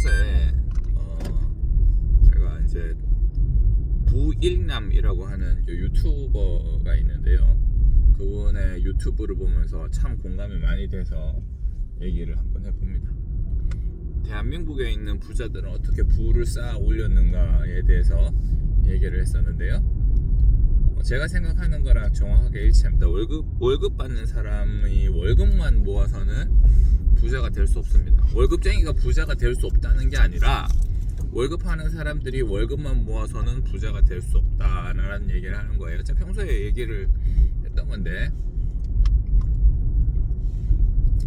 어제 제가 이제 부일남이라고 하는 유튜버가 있는데요. 그분의 유튜브를 보면서 참 공감이 많이 돼서 얘기를 한번 해봅니다. 대한민국에 있는 부자들은 어떻게 부를 쌓아 올렸는가에 대해서 얘기를 했었는데요. 제가 생각하는 거랑 정확하게 일치합니다. 월급 받는 사람이 월급만 모아서는 부자가 될 수 없습니다. 월급쟁이가 부자가 될 수 없다는 게 아니라 월급하는 사람들이 월급만 모아서는 부자가 될 수 없다라는 얘기를 하는 거예요. 제가 평소에 얘기를 했던 건데,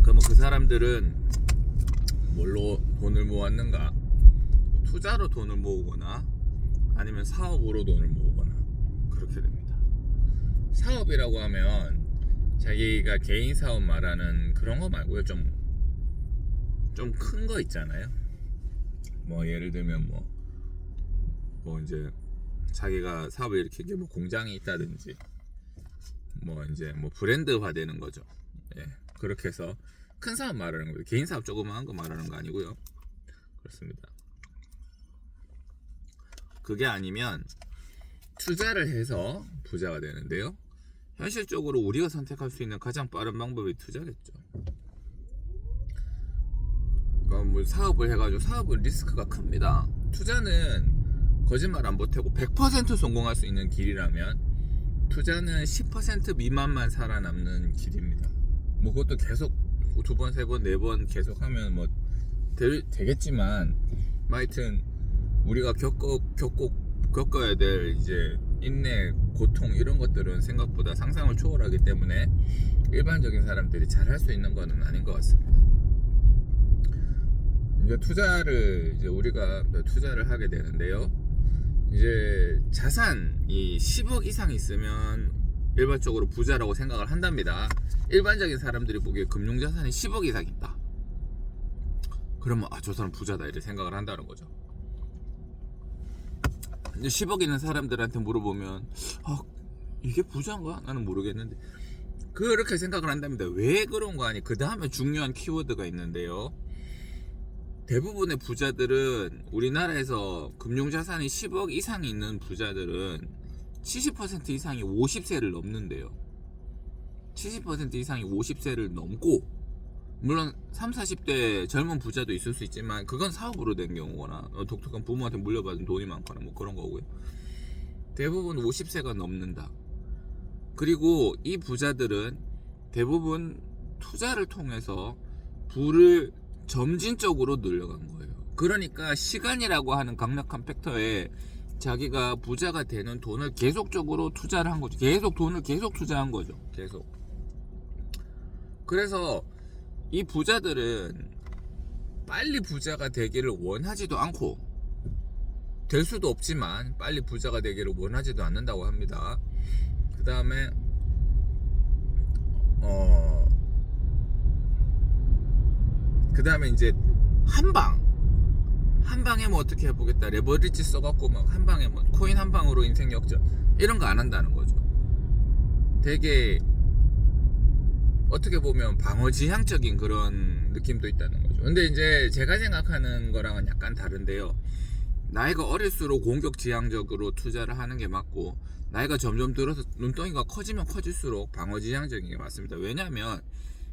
그러면 그 사람들은 뭘로 돈을 모았는가? 투자로 돈을 모으거나 아니면 사업으로 돈을 모으거나 그렇게 됩니다. 사업이라고 하면 자기가 개인 사업 말하는 그런 거 말고요, 좀 큰 거 있잖아요. 뭐 예를 들면 뭐 이제 자기가 사업을 일으킨 게 뭐 공장이 있다든지 뭐 이제 뭐 브랜드화 되는 거죠. 예, 그렇게 해서 큰 사업 말하는 거예요. 개인 사업 조그마한 거 말하는 거 아니고요. 그렇습니다. 그게 아니면 투자를 해서 부자가 되는데요. 현실적으로 우리가 선택할 수 있는 가장 빠른 방법이 투자겠죠. 그러니까 뭐 사업을 해가지고, 사업은 리스크가 큽니다. 투자는 거짓말 안 보태고 100% 성공할 수 있는 길이라면 투자는 10% 미만만 살아남는 길입니다. 뭐 그것도 계속 두 번, 세 번, 네 번 계속 하면 뭐 되겠지만, 하여튼 우리가 겪어야 될 이제 인내, 고통 이런 것들은 생각보다 상상을 초월하기 때문에 일반적인 사람들이 잘 할 수 있는 거는 아닌 것 같습니다. 이제 우리가 투자를 하게 되는데요. 이제 자산이 10억 이상 있으면 일반적으로 부자라고 생각을 한답니다. 일반적인 사람들이 보기에 금융자산이 10억 이상 있다. 그러면 저 사람 부자다 이렇게 생각을 한다는 거죠. 이제 10억 있는 사람들한테 물어보면 이게 부자인가? 나는 모르겠는데 그렇게 생각을 한답니다. 왜 그런 거 아니? 그 다음에 중요한 키워드가 있는데요. 대부분의 부자들은, 우리나라에서 금융자산이 10억 이상이 있는 부자들은 70% 이상이 50세를 넘는데요. 70% 이상이 50세를 넘고, 물론 30, 40대 젊은 부자도 있을 수 있지만 그건 사업으로 된 경우거나 독특한 부모한테 물려받은 돈이 많거나 뭐 그런 거고요. 대부분 50세가 넘는다. 그리고 이 부자들은 대부분 투자를 통해서 부를 점진적으로 늘려간 거예요. 그러니까 시간이라고 하는 강력한 팩터에 자기가 부자가 되는 돈을 계속적으로 투자를 한 거죠. 돈을 계속 투자한 거죠. 계속. 그래서 이 부자들은 빨리 부자가 되기를 원하지도 않고, 될 수도 없지만 빨리 부자가 되기를 원하지도 않는다고 합니다. 그 다음에 이제 한 방에 뭐 어떻게 해보겠다, 레버리지 써갖고 막 한 방에 뭐 코인 한 방으로 인생 역전 이런 거 안 한다는 거죠. 되게 어떻게 보면 방어지향적인 그런 느낌도 있다는 거죠. 근데 이제 제가 생각하는 거랑은 약간 다른데요. 나이가 어릴수록 공격지향적으로 투자를 하는 게 맞고, 나이가 점점 들어서 눈덩이가 커지면 커질수록 방어지향적인 게 맞습니다. 왜냐하면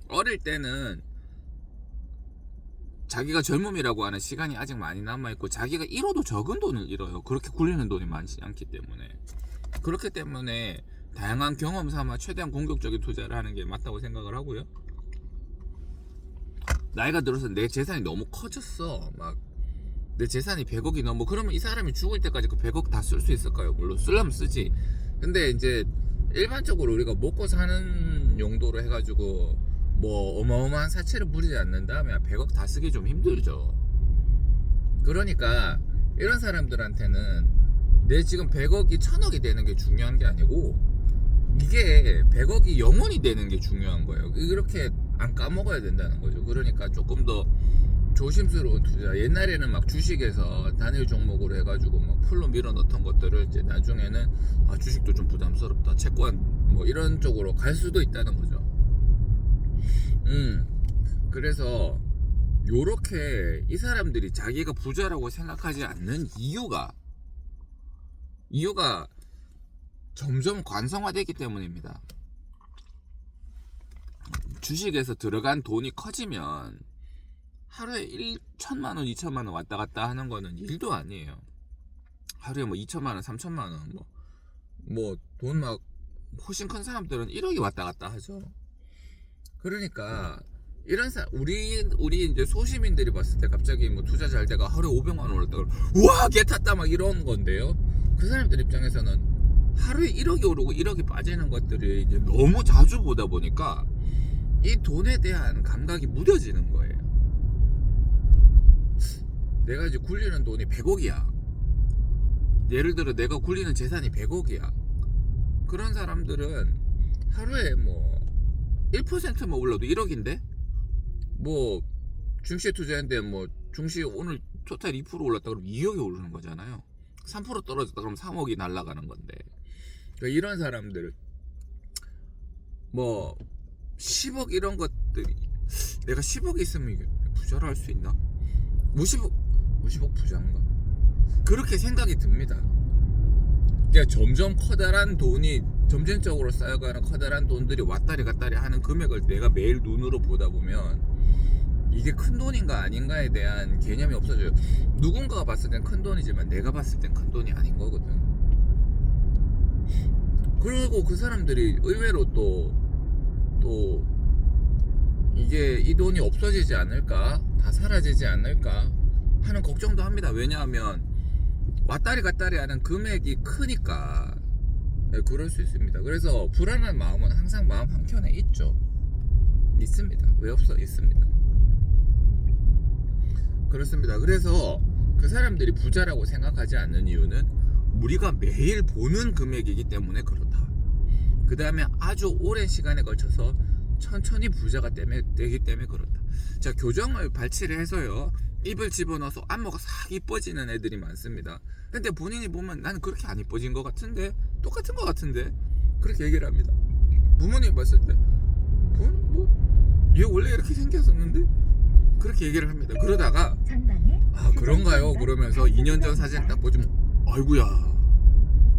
어릴 때는 자기가 젊음이라고 하는 시간이 아직 많이 남아있고, 자기가 잃어도 적은 돈을 잃어요. 그렇게 굴리는 돈이 많지 않기 때문에. 그렇기 때문에 다양한 경험 삼아 최대한 공격적인 투자를 하는 게 맞다고 생각을 하고요. 나이가 들어서 내 재산이 너무 커졌어, 막 내 재산이 100억이 넘어, 그러면 이 사람이 죽을 때까지 그 100억 다 쓸 수 있을까요? 물론 쓰려면 쓰지. 근데 이제 일반적으로 우리가 먹고 사는 용도로 해가지고 뭐 어마어마한 사채를 부리지 않는 다음에 100억 다 쓰기 좀 힘들죠. 그러니까 이런 사람들한테는 내 지금 100억이 1000억이 되는 게 중요한 게 아니고, 이게 100억이 영원히 되는 게 중요한 거예요. 이렇게 안 까먹어야 된다는 거죠. 그러니까 조금 더 조심스러운 투자. 옛날에는 막 주식에서 단일 종목으로 해가지고 막 풀로 밀어 넣던 것들을 이제 나중에는 주식도 좀 부담스럽다, 채권 뭐 이런 쪽으로 갈 수도 있다는 거죠. 그래서 요렇게 이 사람들이 자기가 부자라고 생각하지 않는 이유가 점점 관성화되기 때문입니다. 주식에서 들어간 돈이 커지면 하루에 1천만 원, 2천만 원 왔다 갔다 하는 거는 일도 아니에요. 하루에 뭐 2천만 원, 3천만 원 뭐 돈 막 훨씬 큰 사람들은 1억이 왔다 갔다 하죠. 그러니까 이런 우리 이제 소시민들이 봤을 때 갑자기 뭐 투자 잘 돼가 하루에 500만 원 올랐다 그러면 우와 개 탔다 막 이런 건데요. 그 사람들 입장에서는 하루에 1억이 오르고 1억이 빠지는 것들이 이제 너무 자주 보다 보니까 이 돈에 대한 감각이 무뎌지는 거예요. 내가 이제 굴리는 돈이 100억이야. 예를 들어 내가 굴리는 재산이 100억이야. 그런 사람들은 하루에 뭐 1%만 올라도 1억인데 뭐 중시에 투자했는데 뭐 중시 오늘 토탈 2% 올랐다 그러면 2억이 오르는 거잖아요. 3% 떨어졌다 그러면 3억이 날아가는 건데, 그러니까 이런 사람들 뭐 10억 이런 것들이 내가 10억이 있으면 이게 부자로 할 수 있나? 50억 부자인가? 그렇게 생각이 듭니다. 그러니까 점점 커다란 돈이 점진적으로 쌓여가는 커다란 돈들이 왔다리 갔다리 하는 금액을 내가 매일 눈으로 보다 보면 이게 큰 돈인가 아닌가에 대한 개념이 없어져요. 누군가가 봤을 땐 큰 돈이지만 내가 봤을 땐 큰 돈이 아닌 거거든. 그리고 그 사람들이 의외로 또 이게 이 돈이 없어지지 않을까, 다 사라지지 않을까 하는 걱정도 합니다. 왜냐하면 왔다리 갔다리 하는 금액이 크니까. 네, 그럴 수 있습니다. 그래서 불안한 마음은 항상 마음 한켠에 있습니다. 왜 없어? 있습니다. 그렇습니다. 그래서 그 사람들이 부자라고 생각하지 않는 이유는 우리가 매일 보는 금액이기 때문에 그렇다. 그 다음에 아주 오랜 시간에 걸쳐서 천천히 부자가 되기 때문에 그렇다. 자, 교정을 발치를 해서요 입을 집어넣어서 안모가 싹 이뻐지는 애들이 많습니다. 근데 본인이 보면 나는 그렇게 안 이뻐진 것 같은데, 똑같은 것 같은데, 그렇게 얘기를 합니다. 부모님이 봤을 때 얘 원래 이렇게 생겼었는데, 그렇게 얘기를 합니다. 그러다가 아 그런가요? 그러면서 2년 전 사진 딱 보시면 아이고야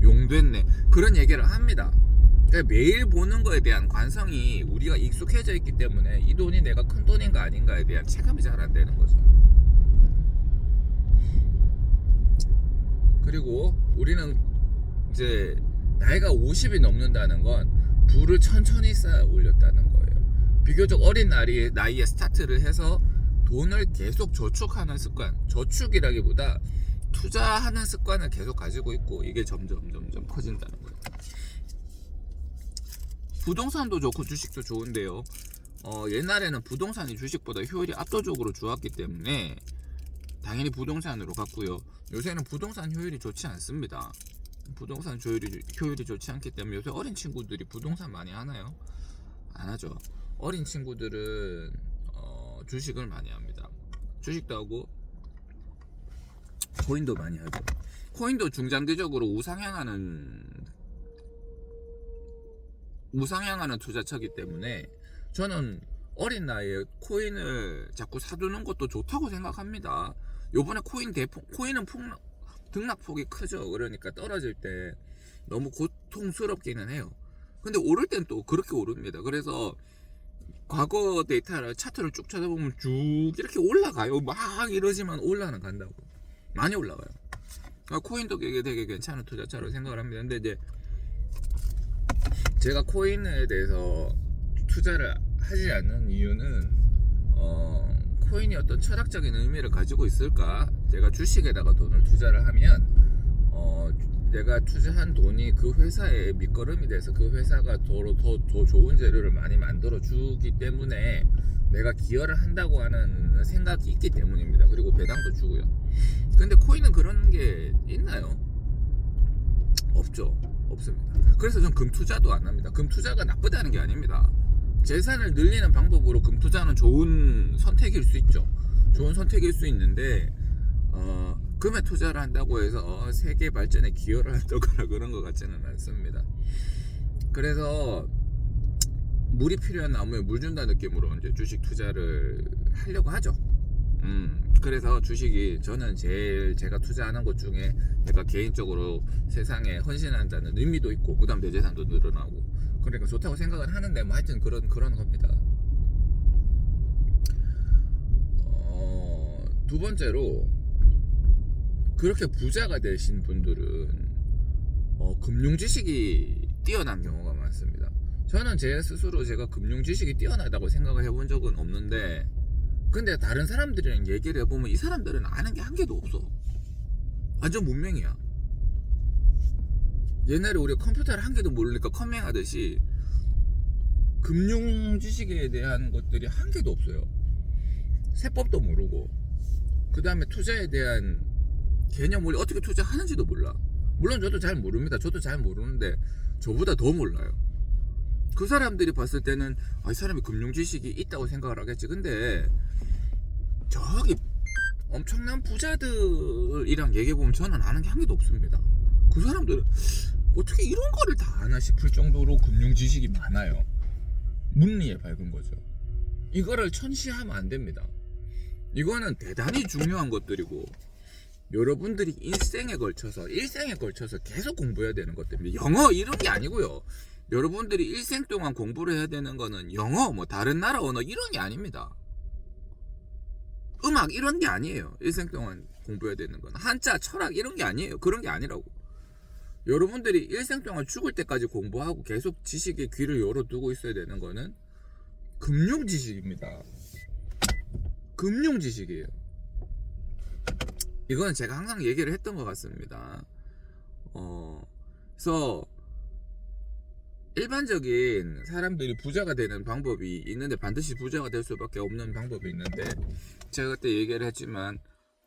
용됐네, 그런 얘기를 합니다. 그러니까 매일 보는 거에 대한 관성이 우리가 익숙해져 있기 때문에 이 돈이 내가 큰 돈인가 아닌가에 대한 체감이 잘 안 되는 거죠. 그리고 우리는 이제 나이가 50이 넘는다는 건 부를 천천히 쌓아 올렸다는 거예요. 비교적 어린 나이에 스타트를 해서 돈을 계속 저축하는 습관, 저축이라기보다 투자하는 습관을 계속 가지고 있고 이게 점점 커진다는 거예요. 부동산도 좋고 주식도 좋은데요. 옛날에는 부동산이 주식보다 효율이 압도적으로 좋았기 때문에 당연히 부동산으로 갔고요. 요새는 부동산 효율이 좋지 않습니다. 부동산 효율이 좋지 않기 때문에 요새 어린 친구들이 부동산 많이 하나요? 안 하죠. 어린 친구들은 주식을 많이 합니다. 주식도 하고 코인도 많이 하죠. 코인도 중장기적으로 우상향하는 투자처이기 때문에 저는 어린 나이에 코인을 자꾸 사두는 것도 좋다고 생각합니다. 요번에 코인은 등락폭이 크죠. 그러니까 떨어질 때 너무 고통스럽기는 해요. 근데 오를 땐 또 그렇게 오릅니다. 그래서 과거 데이터를 차트를 쭉 찾아보면 쭉 이렇게 올라가요. 막 이러지만 올라는 간다고. 많이 올라가요. 그러니까 코인도 되게 괜찮은 투자처로 생각을 합니다. 근데 이제 제가 코인에 대해서 투자를 하지 않는 이유는 코인이 어떤 철학적인 의미를 가지고 있을까? 제가 주식에다가 돈을 투자를 하면 내가 투자한 돈이 그 회사의 밑거름이 돼서 그 회사가 더 좋은 재료를 많이 만들어 주기 때문에 내가 기여를 한다고 하는 생각이 있기 때문입니다. 그리고 배당도 주고요. 근데 코인은 그런 게 있나요? 없죠. 없습니다. 그래서 전 금투자도 안 합니다. 금투자가 나쁘다는 게 아닙니다. 재산을 늘리는 방법으로 금투자는 좋은 선택일 수 있죠. 좋은 선택일 수 있는데 금에 투자를 한다고 해서 세계 발전에 기여를 한다거나 그런 것 같지는 않습니다. 그래서 물이 필요한 나무에 물 준다는 느낌으로 이제 주식 투자를 하려고 하죠. 그래서 주식이 저는 제일 제가 투자하는 것 중에 내가 개인적으로 세상에 헌신한다는 의미도 있고 그다음 내 재산도 늘어나고 그러니까 좋다고 생각을 하는데 뭐 하여튼 그런 겁니다. 두 번째로 그렇게 부자가 되신 분들은 금융 지식이 뛰어난 경우가 많습니다. 저는 제 스스로 제가 금융 지식이 뛰어나다고 생각을 해본 적은 없는데 근데 다른 사람들이랑 얘기를 해보면 이 사람들은 아는 게 한 개도 없어. 완전 문맹이야. 옛날에 우리 컴퓨터를 한 개도 모르니까 커밍하듯이 금융 지식에 대한 것들이 한 개도 없어요. 세법도 모르고 그 다음에 투자에 대한 개념을 어떻게 투자하는지도 몰라. 물론 저도 잘 모릅니다. 저도 잘 모르는데 저보다 더 몰라요. 그 사람들이 봤을 때는 이 사람이 금융 지식이 있다고 생각을 하겠지. 근데 저기 엄청난 부자들이랑 얘기해보면 저는 아는 게 한 개도 없습니다. 그 사람들은 어떻게 이런 거를 다 아나 싶을 정도로 금융 지식이 많아요. 문리에 밝은 거죠. 이거를 천시하면 안 됩니다. 이거는 대단히 중요한 것들이고 여러분들이 일생에 걸쳐서 계속 공부해야 되는 것들입니다. 영어 이런 게 아니고요. 여러분들이 일생 동안 공부를 해야 되는 거는 영어, 뭐 다른 나라 언어 이런 게 아닙니다. 음악 이런 게 아니에요. 일생 동안 공부해야 되는 건 한자, 철학 이런 게 아니에요. 그런 게 아니라고. 여러분들이 일생 동안 죽을 때까지 공부하고 계속 지식에 귀를 열어두고 있어야 되는 거는 금융 지식입니다. 금융 지식이에요. 이건 제가 항상 얘기를 했던 것 같습니다. 그래서 일반적인 사람들이 부자가 되는 방법이 있는데 반드시 부자가 될 수밖에 없는 방법이 있는데 제가 그때 얘기를 했지만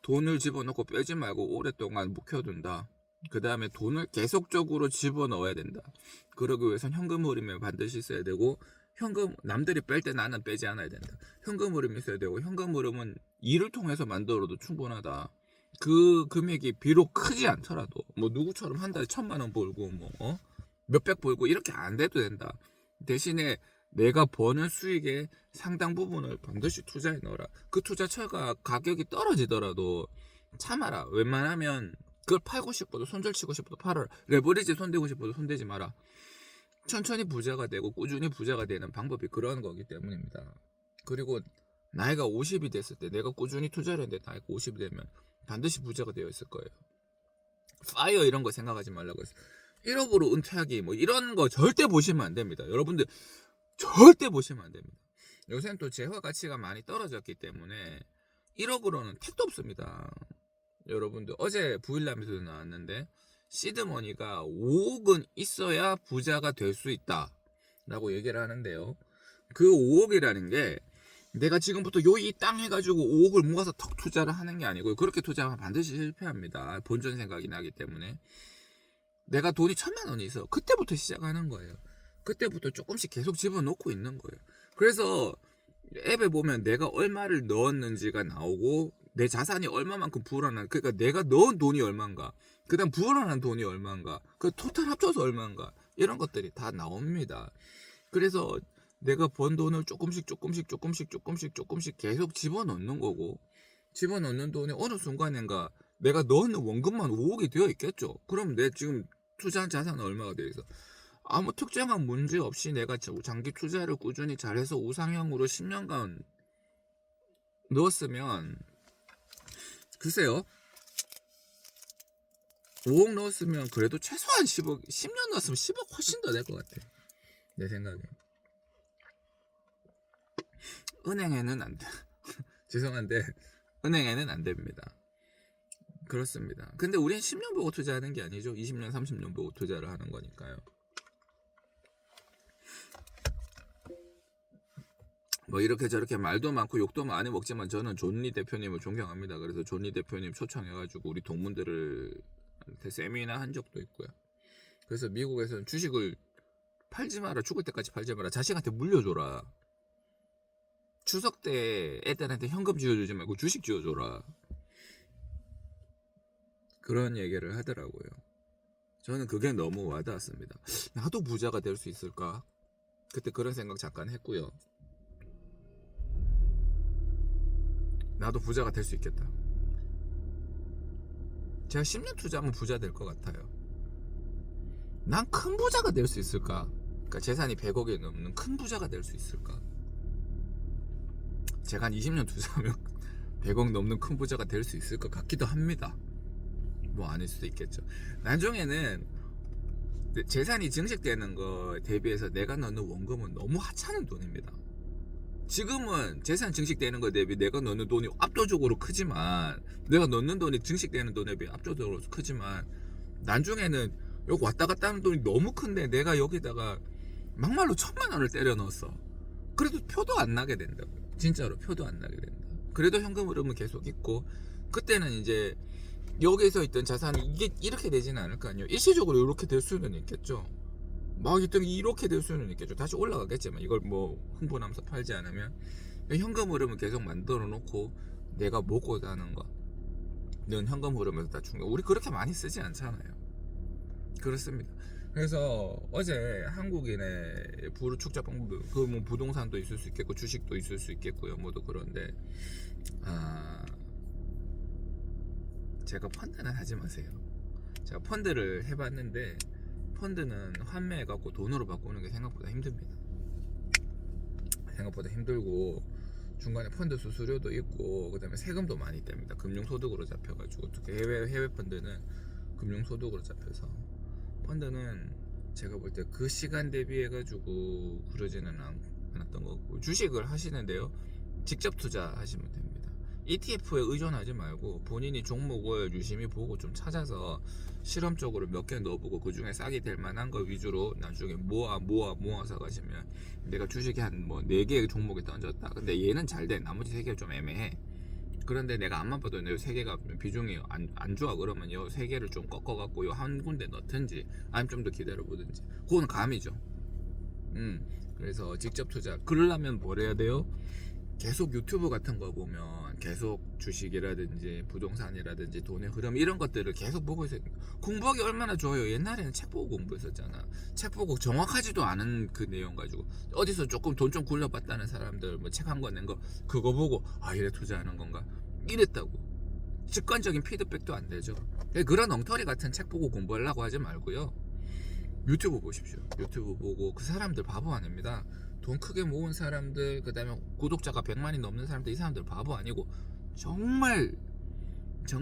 돈을 집어넣고 빼지 말고 오랫동안 묵혀둔다. 그 다음에 돈을 계속적으로 집어넣어야 된다. 그러기 위해선 현금 흐름이 반드시 있어야 되고 남들이 뺄 때 나는 빼지 않아야 된다. 현금 흐름이 있어야 되고 현금 흐름은 일을 통해서 만들어도 충분하다. 그 금액이 비록 크지 않더라도 뭐 누구처럼 한 달에 1,000만 원 벌고 뭐 몇백 벌고 이렇게 안 돼도 된다. 대신에 내가 버는 수익의 상당 부분을 반드시 투자에 넣어라. 그 투자처가 가격이 떨어지더라도 참아라. 웬만하면 그걸 팔고 싶어도 손절치고 싶어도 팔아라. 레버리지 손대고 싶어도 손대지 마라. 천천히 부자가 되고 꾸준히 부자가 되는 방법이 그런 거기 때문입니다. 그리고 나이가 50이 됐을 때 내가 꾸준히 투자를 했는데 나이가 50이 되면 반드시 부자가 되어 있을 거예요. 파이어 이런 거 생각하지 말라고 했어요. 1억으로 은퇴하기 뭐 이런 거 절대 보시면 안 됩니다. 여러분들 절대 보시면 안 됩니다. 요새는 또 재화 가치가 많이 떨어졌기 때문에 1억으로는 택도 없습니다. 여러분들 어제 부일남에서도 나왔는데 시드머니가 5억은 있어야 부자가 될 수 있다 라고 얘기를 하는데요. 그 5억이라는 게 내가 지금부터 이 땅 해가지고 5억을 모아서 턱 투자를 하는 게 아니고요. 그렇게 투자하면 반드시 실패합니다. 본전 생각이 나기 때문에. 내가 돈이 1,000만 원이 있어. 그때부터 시작하는 거예요. 그때부터 조금씩 계속 집어넣고 있는 거예요. 그래서 앱에 보면 내가 얼마를 넣었는지가 나오고 내 자산이 얼마만큼 불어난, 그러니까 내가 넣은 돈이 얼마인가, 그 다음 불어난 돈이 얼마인가, 그 토탈 합쳐서 얼마인가, 이런 것들이 다 나옵니다. 그래서 내가 번 돈을 조금씩 계속 집어넣는 거고, 집어넣는 돈이 어느 순간인가 내가 넣는 원금만 5억이 되어 있겠죠. 그럼 내 지금 투자한 자산은 얼마가 되어 있어? 아무 특정한 문제 없이 내가 장기 투자를 꾸준히 잘해서 우상향으로 10년간 넣었으면, 글쎄요, 5억 넣었으면 그래도 최소한 10억, 10년 넣었으면 10억 훨씬 더 될 것 같아. 내 생각에. 은행에는 안 돼. 죄송한데 은행에는 안 됩니다. 그렇습니다. 근데 우린 10년 보고 투자하는 게 아니죠. 20년, 30년 보고 투자를 하는 거니까요. 뭐 이렇게 저렇게 말도 많고 욕도 많이 먹지만 저는 존리 대표님을 존경합니다. 그래서 존리 대표님 초청해가지고 우리 동문들을 세미나 한 적도 있고요. 그래서 미국에서는 주식을 팔지 마라, 죽을 때까지 팔지 마라, 자식한테 물려줘라, 추석 때 애들한테 현금 쥐어주지 말고 주식 쥐어줘라, 그런 얘기를 하더라고요. 저는 그게 너무 와닿았습니다. 나도 부자가 될 수 있을까? 그때 그런 생각 잠깐 했고요. 나도 부자가 될 수 있겠다. 제가 10년 투자하면 부자 될 것 같아요. 난 큰 부자가 될 수 있을까? 그러니까 재산이 100억이 넘는 큰 부자가 될 수 있을까? 제가 한 20년 투자하면 100억 넘는 큰 부자가 될 수 있을 것 같기도 합니다. 뭐 아닐 수도 있겠죠. 나중에는 재산이 증식되는 거 대비해서 내가 넣는 원금은 너무 하찮은 돈입니다. 지금은 재산 증식되는 거 대비 내가 넣는 돈이 압도적으로 크지만, 내가 넣는 돈이 증식되는 돈에 비해 압도적으로 크지만, 나중에는 여기 왔다 갔다 하는 돈이 너무 큰데 내가 여기다가 막말로 1,000만 원을 때려 넣었어. 그래도 표도 안 나게 된다고요. 진짜로 표도 안 나게 된다. 그래도 현금 흐름은 계속 있고, 그때는 이제 여기서 있던 자산이 이게 이렇게 되지는 않을 거 아니에요. 일시적으로 이렇게 될 수는 있겠죠. 막 이렇게 될 수는 있겠죠. 다시 올라가겠지만 이걸 뭐 흥분하면서 팔지 않으면. 현금 흐름을 계속 만들어 놓고 내가 먹고자 하는 거는 현금 흐름에서 다 충격. 우리 그렇게 많이 쓰지 않잖아요. 그렇습니다. 그래서 어제 한국인의 부를 축적 방법, 그 뭐 부동산도 있을 수 있겠고 주식도 있을 수 있겠고요. 모두 그런데 제가 펀드는 하지 마세요. 제가 펀드를 해봤는데 펀드는 환매해갖고 돈으로 바꾸는 게 생각보다 힘듭니다. 생각보다 힘들고 중간에 펀드 수수료도 있고 그다음에 세금도 많이 뗍니다. 금융소득으로 잡혀가지고, 특히 해외 펀드는 금융소득으로 잡혀서, 펀드는 제가 볼 때 그 시간 대비해가지고 그러지는 않았던 거고, 주식을 하시는데요, 직접 투자하시면 됩니다. ETF에 의존하지 말고 본인이 종목을 유심히 보고 좀 찾아서 실험적으로 몇 개 넣어보고 그 중에 싹이 될 만한 거 위주로 나중에 모아서 가시면, 내가 주식에 한 뭐 4개의 종목에 던졌다. 근데 얘는 잘 돼. 나머지 3개가 좀 애매해. 그런데 내가 안만 봐도 요 3개가 비중이 안 좋아. 그러면 요 3개를 좀 꺾어갖고 요 한 군데 넣든지 아니면 좀 더 기다려보든지. 그건 감이죠. 그래서 직접 투자. 그러려면 뭘 해야 돼요? 계속 유튜브 같은 거 보면 계속 주식이라든지 부동산이라든지 돈의 흐름 이런 것들을 계속 보고 있어요. 공부하기 얼마나 좋아요. 옛날에는 책 보고 공부했었잖아. 책 보고 정확하지도 않은 그 내용 가지고 어디서 조금 돈 좀 굴려봤다는 사람들 뭐 책 한 권 낸 거 그거 보고 이래 투자하는 건가 이랬다고. 직관적인 피드백도 안 되죠. 그런 엉터리 같은 책 보고 공부하려고 하지 말고요, 유튜브 보십시오. 유튜브 보고. 그 사람들 바보 아닙니다. 돈 크게 모은 사람들, 그 다음에 구독자가 100만이 넘는 사람들, 이 사람들 바보 아니고 정말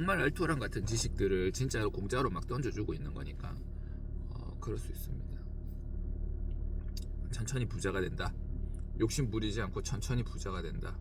알토란 같은 지식들을 진짜로 공짜로 막 던져주고 있는 거니까 그럴 수 있습니다. 천천히 부자가 된다. 욕심 부리지 않고 천천히 부자가 된다.